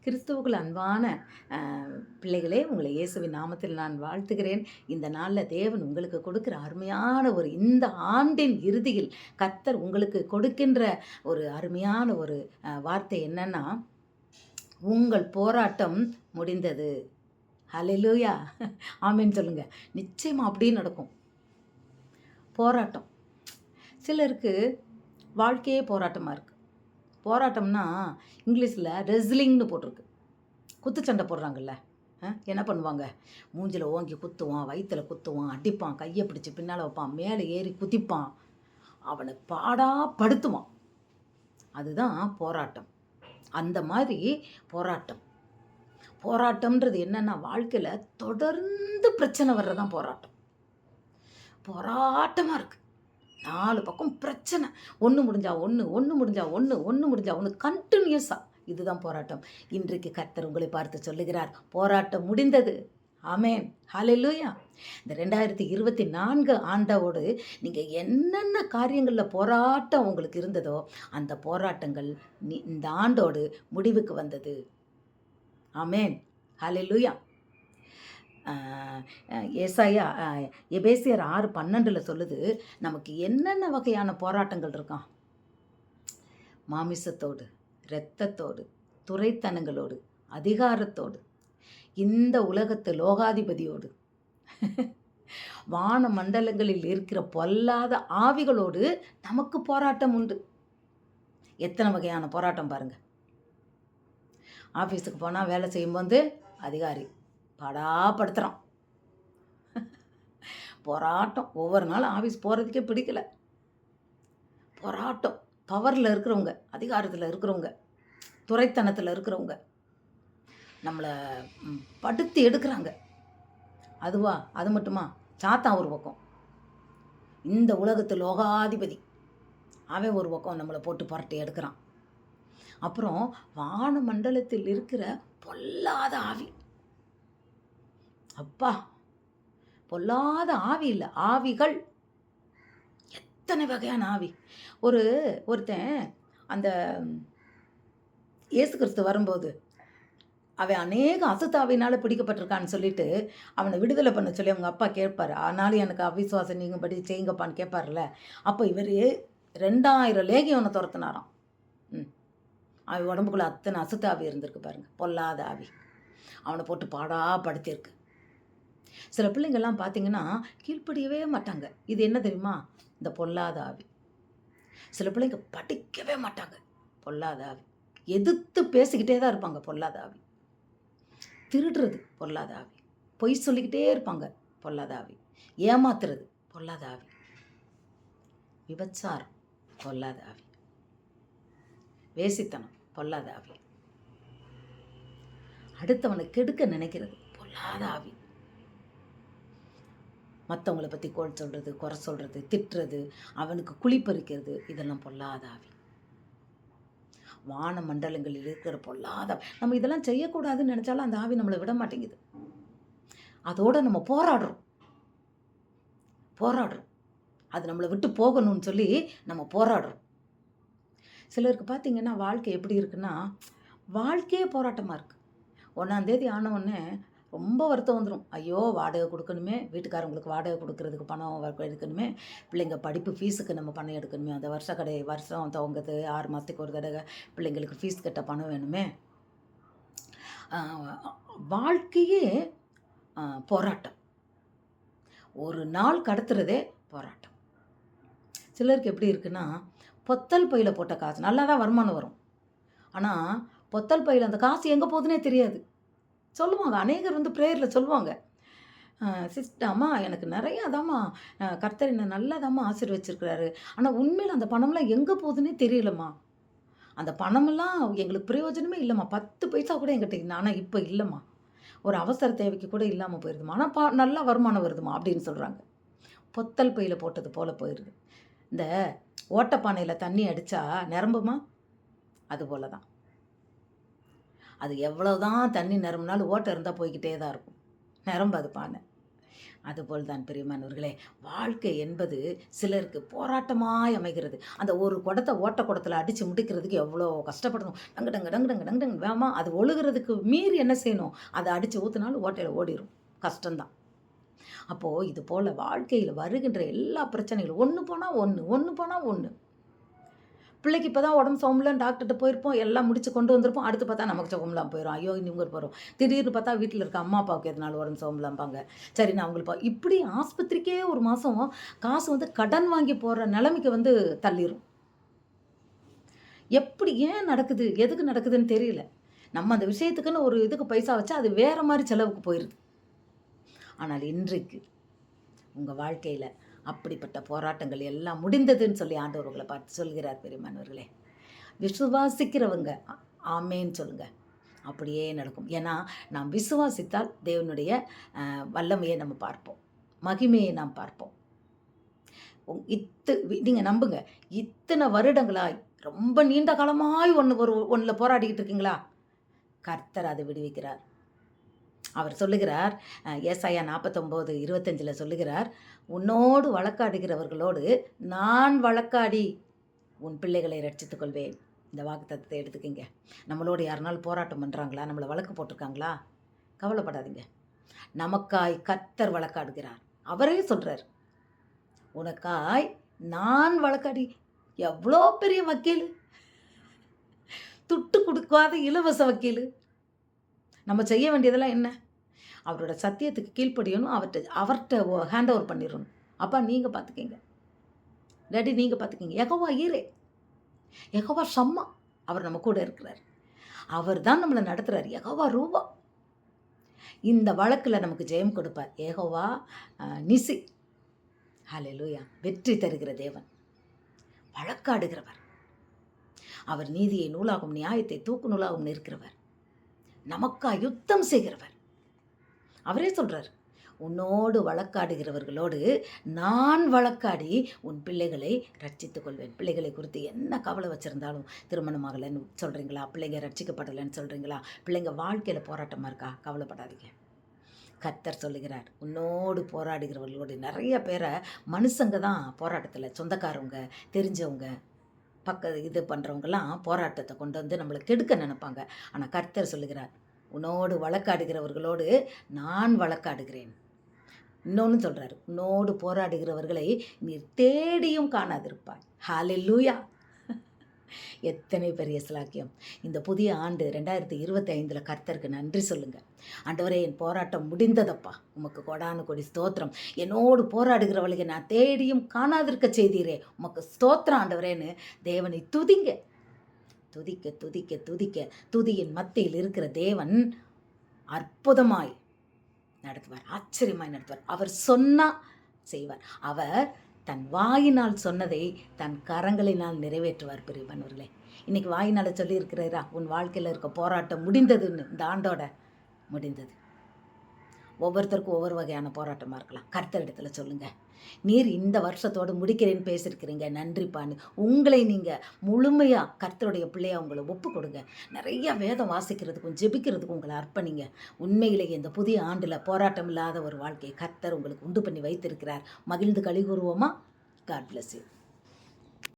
கிறிஸ்துவுக்குள் அன்பான பிள்ளைகளே, உங்களை இயேசுவின் நாமத்தில் நான் வாழ்த்துகிறேன். இந்த நாளில் தேவன் உங்களுக்கு கொடுக்கிற அருமையான இந்த ஆண்டின் இறுதியில் கர்த்தர் உங்களுக்கு கொடுக்கின்ற ஒரு அருமையான ஒரு வார்த்தை என்னன்னா, உங்கள் போராட்டம் முடிந்தது. ஹல்லேலூயா! ஆமென் சொல்லுங்க. நிச்சயமா அப்படியே நடக்கும். போராட்டம். சிலருக்கு வாழ்க்கையே போராட்டமாக இருக்குது. போராட்டம்னா இங்கிலீஷில் ரெஸ்லிங்னு போட்டிருக்கு. குத்துச்சண்டை போடுறாங்கல்ல, என்ன பண்ணுவாங்க? மூஞ்சில் ஓங்கி குத்துவான், வயிற்றுல குத்துவான், அடிப்பான், கையை பிடிச்சி பின்னால் வைப்பான், மேலே ஏறி குதிப்பான், அவனை படுத்துவான். அதுதான் போராட்டம். அந்த மாதிரி போராட்டம். போராட்டம்ன்றது என்னன்னா, வாழ்க்கையில் தொடர்ந்து பிரச்சனை வர்றதான் போராட்டம். போராட்டமாக இருக்குது. 4 பக்கம் பிரச்சனை. ஒன்று முடிஞ்சா ஒன்று கண்டினியூஸாக. இதுதான் போராட்டம். இன்றைக்கு கர்த்தர் உங்களை பார்த்து சொல்லுகிறார், போராட்டம் முடிந்தது. ஆமென், ஹல்லேலூயா. இந்த 2024 ஆண்டோடு நீங்கள் என்னென்ன காரியங்களில் போராட்டம் உங்களுக்கு இருந்ததோ அந்த போராட்டங்கள் இந்த ஆண்டோடு முடிவுக்கு வந்தது. ஆமென், ஹல்லேலூயா. ஏசாயா எபேசியர் 6:12 சொல்லுது, நமக்கு என்னென்ன வகையான போராட்டங்கள் இருக்கான்? மாமிசத்தோடு, இரத்தத்தோடு, துரைத்தனங்களோடு, அதிகாரத்தோடு, இந்த உலகத்து லோகாதிபதியோடு, வான மண்டலங்களில் இருக்கிற பொல்லாத ஆவிகளோடு நமக்கு போராட்டம் உண்டு. எத்தனை வகையான போராட்டம் பாருங்க. ஆஃபீஸுக்கு போனால் வேலை செய்யும்போது அதிகாரி படாப்படுத்துகிறான். போராட்டம். ஒவ்வொரு நாளும் ஆஃபீஸ் போகிறதுக்கே பிடிக்கல. போராட்டம். பவரில் இருக்கிறவங்க, அதிகாரத்தில் இருக்கிறவங்க, துரைத்தனத்தில் இருக்கிறவங்க நம்மளை படுத்தி எடுக்கிறாங்க. அதுவா? அது மட்டுமா? சாத்தான் ஒரு பக்கம், இந்த உலகத்து லோகாதிபதி அவன் ஒரு பக்கம் நம்மளை போட்டு புரட்டி எடுக்கிறான். அப்புறம் வான மண்டலத்தில் இருக்கிற பொல்லாத ஆவி. அப்பா, பொல்லாத ஆவி இல்லை, ஆவிகள். எத்தனை வகையான ஆவி. ஒருத்தன் அந்த இயேசு கிறிஸ்து வரும்போது அவன் அநேக அசுத்தாவினால் பிடிக்கப்பட்டிருக்கான்னு சொல்லிட்டு அவனை விடுதலை பண்ண சொல்லி அவங்க அப்பா கேட்பார். ஆனாலும் எனக்கு அவிசுவாசம் நீங்கள் படி செய்யுங்கப்பான்னு கேட்பார்ல. அப்போ இவர் 2000 லேகியோனை துரத்துனாராம். அவன் உடம்புக்குள்ளே அத்தனை அசுத்தாவி இருந்திருக்கு பாருங்க, பொல்லாத ஆவி. அவனை போட்டு படுத்தியிருக்கு. சில பிள்ளைங்கள்லாம் பார்த்தீங்கன்னா கீழ்ப்படியவே மாட்டாங்க. இது என்ன தெரியுமா? இந்த பொல்லாத ஆவி. சில பிள்ளைங்க படிக்கவே மாட்டாங்க. பொல்லாத ஆவி. எதிர்த்து பேசிக்கிட்டே தான் இருப்பாங்க. பொல்லாத ஆவி. திருடுறது பொல்லாத ஆவி. பொய் சொல்லிக்கிட்டே இருப்பாங்க. பொல்லாத ஆவி. ஏமாத்துறது பொல்லாத ஆவி. விபச்சாரம் பொல்லாத ஆவி. வேசித்தனம் பொல்லாத ஆவி. அடுத்தவனை கெடுக்க நினைக்கிறது பொல்லாத ஆவி. மற்றவங்களை பற்றி கோல் சொல்கிறது, குறை சொல்கிறது, திட்டுறது, அவனுக்கு குழிப்பறிக்கிறது, இதெல்லாம் பொல்லாத ஆவி. வான மண்டலங்களில் இருக்கிற பொல்லாத, நம்ம இதெல்லாம் செய்யக்கூடாதுன்னு நினச்சாலும் அந்த ஆவி நம்மளை விட மாட்டேங்குது. அதோடு நம்ம போராடுறோம். அது நம்மளை விட்டு போகணும்னு சொல்லி நம்ம போராடுறோம். சிலருக்கு பார்த்திங்கன்னா வாழ்க்கை எப்படி இருக்குன்னா, வாழ்க்கையே போராட்டமாக இருக்குது. 1ஆம் தேதி ஆனவுடனே ரொம்ப வருத்தம் வந்துடும். ஐயோ, வாடகை கொடுக்கணுமே, வீட்டுக்காரங்களுக்கு வாடகை கொடுக்கறதுக்கு பணம் எடுக்கணுமே, பிள்ளைங்க படிப்பு ஃபீஸுக்கு நம்ம பணம் எடுக்கணுமே, அந்த வருஷம் துவங்குது, 6 மாதத்துக்கு ஒரு தடவை பிள்ளைங்களுக்கு ஃபீஸ் கட்ட பணம் வேணுமே. வாழ்க்கையே போராட்டம். ஒரு நாள் கடத்துறதே போராட்டம். சிலருக்கு எப்படி இருக்குன்னா, பொத்தல் பையில் போட்ட காசு நல்லா தான் வருமானம் வரும். ஆனால் பொத்தல் பையில் அந்த காசு எங்கே போகுதுன்னே தெரியாது. சொல்லுவாங்க, அநேகர் ப்ரேயரில் சொல்லுவாங்க, சிஸ்டர் அம்மா எனக்கு நிறையாதாம்மா கர்த்தர் என்ன நல்லாதாம்மா ஆசீர்வச்சிருக்கிறாரு, ஆனால் உண்மையில் அந்த பணம்லாம் எங்கே போகுதுன்னே தெரியலம்மா, அந்த பணமெல்லாம் எங்களுக்கு பிரயோஜனமே இல்லைம்மா, 10 பைசா கூட எங்கிட்ட இல்லை, ஆனால் இப்போ இல்லைம்மா, ஒரு அவசர தேவைக்கு கூட இல்லாமல் போயிடுதுமா, ஆனால் நல்லா வருமானம் வருதுமா அப்படின்னு சொல்கிறாங்க. பொத்தல் பையில் போட்டது போல் போயிடுது. இந்த ஓட்டப்பானையில் தண்ணி அடித்தா நிரம்புமா? அது போல தான். அது எவ்வளோதான் தண்ணி நிரம்பினாலும் ஓட்டை இருந்தால் போய்கிட்டே தான் இருக்கும், நிரம்பாது பானை. அதுபோல் தான் பிரியமானவர்களே, வாழ்க்கை என்பது சிலருக்கு போராட்டமாய் அமைகிறது. அந்த ஒரு குடத்த ஓட்ட குடத்துல அடிச்சு முடிக்கிறதுக்கு எவ்வளோ கஷ்டப்படணும். டங்கு டங்கு டங்கு டங்கு டங்கு டங்குன்னு வேகமா அது ஒழுகுறதுக்கு மீறி என்ன செய்யணும்? அத அடிச்சு ஊத்துனாலும் ஓட்டையில ஓடிரும். கஷ்டம் தான். அப்போ இது போல வாழ்க்கையில வருகின்ற எல்லா பிரச்சனைகளும் ஒண்ணு போனா ஒண்ணு, ஒண்ணு போனா ஒண்ணு. பிள்ளைக்கு இப்போ தான் உடம்பு சரியில்லன்னு டாக்டர்ட்ட போயிருப்போம். எல்லாம் முடிச்சு கொண்டு வந்திருப்போம். அடுத்து பார்த்தா நமக்கு சுகமில்லாம போயிரும். ஐயோ! இவங்க போறோம். திடீர்னு பார்த்தா வீட்ல இருக்க அம்மா, அப்பாவுக்கு எதனால உடம்பு சரியில்லாம்பாங்க. சரி நான் அவங்களுக்கு இப்படி ஆஸ்பத்திரிக்கே ஒரு மாசம் காசு வந்து கடன் வாங்கி போற நிலைமைக்கு வந்து தள்ளிரும். எப்படி ஏன் நடக்குது? எதுக்கு நடக்குதுன்னு தெரியல. நம்ம அந்த விஷயத்துக்குன்னு ஒரு இதுக்கு பைசா வச்சா அது வேற மாரி செலவுக்கு போயிருது. ஆனால் இன்றைக்கு உங்க வாழ்க்கையில அப்படிப்பட்ட போராட்டங்கள் எல்லாம் முடிந்ததுன்னு சொல்லி ஆண்டவர் உங்களை பார்த்து சொல்கிறார் பிரியமானவர்களே. விசுவாசிக்கிறவங்க ஆமேன்னு சொல்லுங்க. அப்படியே நடக்கும். ஏன்னா நாம் விசுவாசித்தால் தேவனுடைய வல்லமையை நம்ம பார்ப்போம், மகிமையை நாம் பார்ப்போம். நீங்க நம்புங்க, இத்தனை வருடங்களாய் ரொம்ப நீண்ட காலமாய் ஒன்றுல போராடிக்கிட்டு இருக்கீங்களா? கர்த்தர் அதை விடுவிக்கிறார். அவர் சொல்லுகிறார், ஏசாயா 49:25 சொல்லுகிறார், உன்னோடு வழக்காடுகிறவர்களோடு நான் வழக்காடி உன் பிள்ளைகளை ரட்சித்துக் கொள்வேன். இந்த வாக்குத்தத்தத்தை எடுத்துக்கிங்க. நம்மளோடு யாருனாலும் போராட்டம் பண்ணுறாங்களா? நம்மளை வழக்கு போட்டிருக்காங்களா? கவலைப்படாதீங்க. நமக்காய் கர்த்தர் வழக்காடுகிறார். அவரே சொல்கிறார், உனக்காய் நான் வழக்காடி. எவ்வளோ பெரிய வக்கீல், துட்டு கொடுக்காத இலவச வக்கீல். நம்ம செய்ய வேண்டியதெல்லாம் என்ன? அவரோட சத்தியத்துக்கு கீழ்ப்படியணும், அவர்கிட்ட ஹேண்ட் ஓவர் பண்ணிடணும். அப்பா நீங்கள் பார்த்துக்கிங்க, டாடி நீங்கள் பார்த்துக்கிங்க. யெகோவா ஈரே, யெகோவா ஷம்மா, அவர் நம்ம கூட இருக்கிறார். அவர் தான் நம்மளை நடத்துகிறார். யெகோவா ரூபா இந்த வழக்கில் நமக்கு ஜெயம் கொடுப்பார். யெகோவா நிசி, ஹல்லேலூயா, வெற்றி தருகிற தேவன், வழக்காடுகிறவர். அவர் நீதியை நூலாகும், நியாயத்தை தூக்கு நூலாகும் இருக்கிறவர், நமக்கா யுத்தம் செய்கிறவர். அவரே சொல்றார், உன்னோடு வழக்காடுகிறவர்களோடு நான் வழக்காடி உன் பிள்ளைகளை ரட்சித்துக் கொள்வேன். பிள்ளைகளை குறித்து என்ன கவலை வச்சுருந்தாலும், திருமணமாகலைன்னு சொல்கிறீங்களா, பிள்ளைங்க ரட்சிக்கப்படலைன்னு சொல்கிறீங்களா, பிள்ளைங்க வாழ்க்கையில் போராட்டமாக இருக்கா, கவலைப்படாதீங்க. கர்த்தர் சொல்லுகிறார், உன்னோடு போராடுகிறவர்களோடு. நிறைய பேரை மனுஷங்க தான் போராட்டத்தில், சொந்தக்காரவங்க, தெரிஞ்சவங்க, இது பண்ணுறவங்கலாம் போராட்டத்தை கொண்டு வந்து நம்மளை கெடுக்க நினைப்பாங்க. ஆனால் கர்த்தர் சொல்லுகிறார், உன்னோடு வழக்காடுகிறவர்களோடு நான் வழக்காடுகிறேன். இன்னொன்று சொல்கிறார், உன்னோடு போராடுகிறவர்களை நீர் தேடியும் காணாதிருப்பாய். ஹல்லேலூயா. எத்தனை பெரிய சிலாக்கியம். இந்த புதிய ஆண்டு 2025 கர்த்தருக்கு நன்றி சொல்லுங்கள். ஆண்டவரே, என் போராட்டம் முடிந்ததப்பா, உமக்கு கொடானு கொடி ஸ்தோத்திரம். என்னோடு போராடுகிறவளுக்கு நான் தேடியும் காணாதிருக்க செய்தீரே, உமக்கு ஸ்தோத்திரம் ஆண்டவரேன்னு தேவனை துதிங்க. துதிக்க துதிக்க துதிக்க துதியின் மத்தியில் இருக்கிற தேவன் அற்புதமாய் நடத்துவார், ஆச்சரியமாய் நடத்துவார். அவர் சொன்னா செய்வார். அவர் தன் வாயினால் சொன்னதை தன் கரங்களினால் நிறைவேற்றுவார். பிரியமானவர்களே, இன்னைக்கு வாயினால் சொல்லி இருக்கிறாரா, உன் வாழ்க்கையில் இருக்க போராட்டம் முடிந்ததுன்னு. இந்த ஆண்டோட முடிந்தது. ஒவ்வொருத்தருக்கும் ஒவ்வொரு வகையான போராட்டமாக இருக்கலாம். கர்த்தரிடத்துல சொல்லுங்கள், நீர் இந்த வருஷத்தோடு முடிக்கிறேன்னு பேசியிருக்கிறீங்க, நன்றிப்பான்னு உங்களை நீங்கள் முழுமையாக கர்த்தருடைய பிள்ளையாக உங்களை ஒப்பு கொடுங்க. நிறைய வேதம் வாசிக்கிறதுக்கும் ஜெபிக்கிறதுக்கும் உங்களை அர்ப்பணிங்க. உண்மையிலேயே இந்த புதிய ஆண்டில் போராட்டம் இல்லாத ஒரு வாழ்க்கையை கர்த்தர் உங்களுக்கு உண்டு பண்ணி வைத்திருக்கிறார். மகிழ்ந்து களி கூறுவோமா? God bless you.